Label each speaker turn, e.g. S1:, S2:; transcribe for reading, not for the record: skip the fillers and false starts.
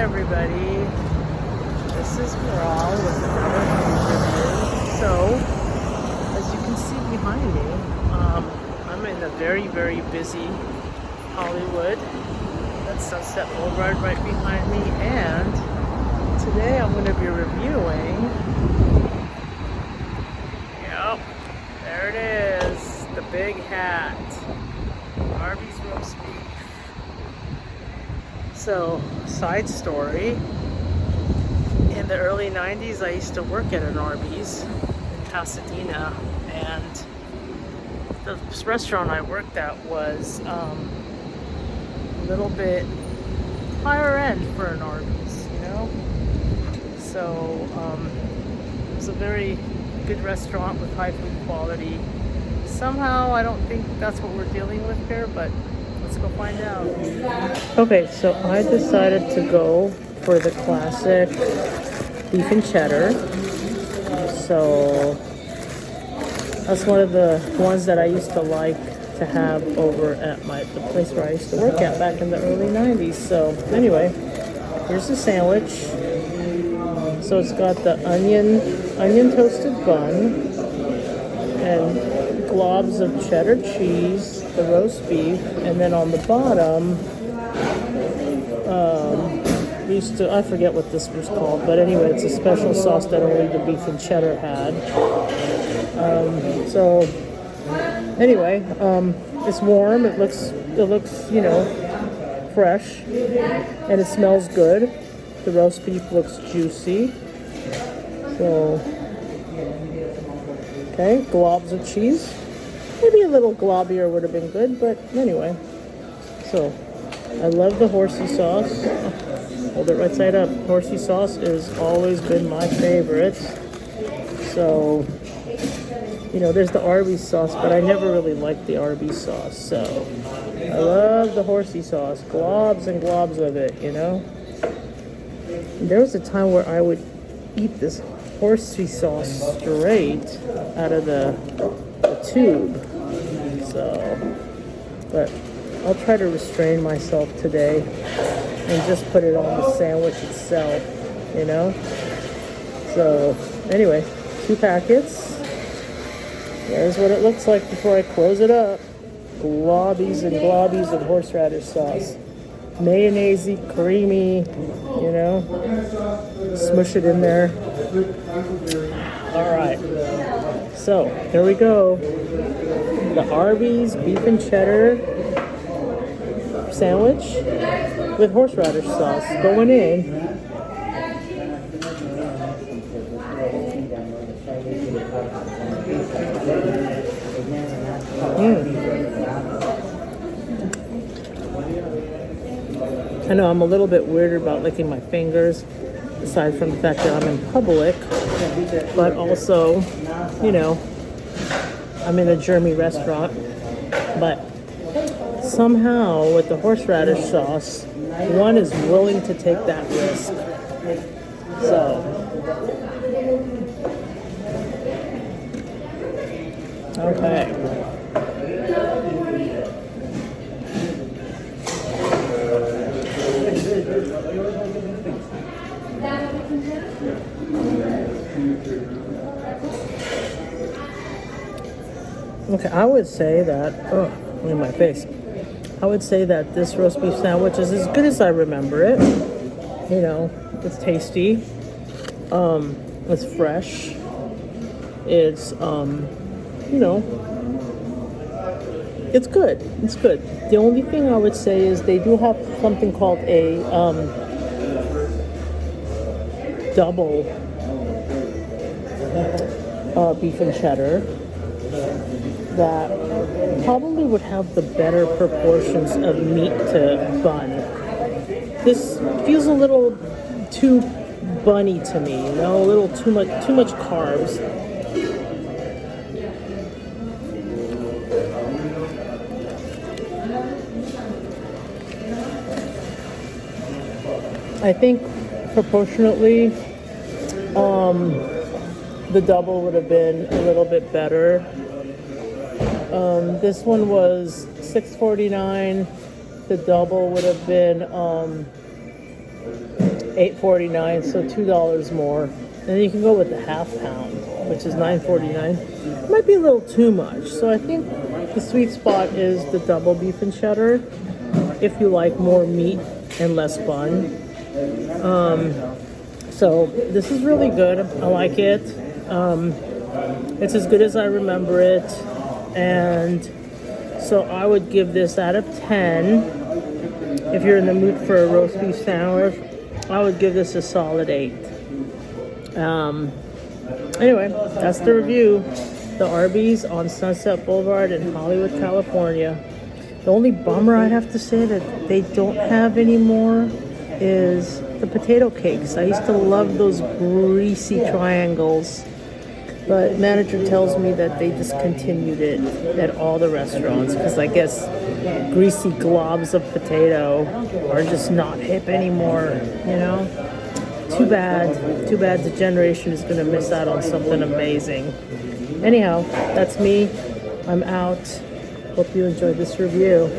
S1: everybody, this is Maral with another food review. So, as you can see behind me, I'm in a very, very busy Hollywood. That's Sunset Boulevard right behind me, and today I'm going to be reviewing, yep, there it is, the big hat, Arby's roast beef. So, side story, in the early 90s I used to work at an Arby's in Pasadena, and the restaurant I worked at was a little bit higher end for an Arby's, you know? So, it was a very good restaurant with high food quality. Somehow, I don't think that's what we're dealing with here, but let's go find out. Okay, so I decided to go for the classic beef and cheddar. So that's one of the ones that I used to like to have over at the place where I used to work at back in the early 90s. So anyway, here's the sandwich. So it's got the onion toasted bun and globs of cheddar cheese, the roast beef, and then on the bottom, I forget what this was called, but anyway, it's a special sauce that only the beef and cheddar had. So anyway, it's warm. It looks, you know, fresh, and it smells good. The roast beef looks juicy. So, okay, globs of cheese. Maybe a little globier would have been good, but anyway. So, I love the horsey sauce. Hold it right side up. Horsey sauce has always been my favorite. So, you know, there's the Arby's sauce, but I never really liked the Arby's sauce. So, I love the horsey sauce. Globs and globs of it, you know. There was a time where I would eat this horsey sauce straight out of the tube. So, but I'll try to restrain myself today and just put it on the sandwich itself, you know? So, anyway, 2 packets. There's what it looks like before I close it up. Globbies and globbies of horseradish sauce. Mayonnaise-y, creamy, you know? Smush it in there. All right. So, here we go. The Arby's beef and cheddar sandwich with horseradish sauce going in. I know I'm a little bit weird about licking my fingers, aside from the fact that I'm in public, but also, you know, I'm in a German restaurant, but somehow with the horseradish sauce, one is willing to take that risk. So, okay. Okay, I would say that, look at my face. I would say that this roast beef sandwich is as good as I remember it. You know, it's tasty. It's fresh. It's, you know, it's good. It's good. The only thing I would say is they do have something called a double beef and cheddar that probably would have the better proportions of meat to bun. This feels a little too bunny to me, you know, a little too much carbs. I think proportionately, the double would have been a little bit better. This one was $6.49. The double would have been $8.49, so $2 more. And then you can go with the half pound, which is $9.49. It might be a little too much, so I think the sweet spot is the double beef and cheddar. If you like more meat and less bun. So this is really good. I like it. It's as good as I remember it. And so I would give this out of 10. If you're in the mood for a roast beef sandwich, I would give this a solid 8. Anyway, that's the review. The Arby's on Sunset Boulevard in Hollywood, California. The only bummer I have to say that they don't have anymore is the potato cakes. I used to love those greasy triangles, but manager tells me that they discontinued it at all the restaurants because I guess greasy globs of potato are just not hip anymore, you know? Too bad. Too bad the generation is going to miss out on something amazing. Anyhow, that's me. I'm out. Hope you enjoyed this review.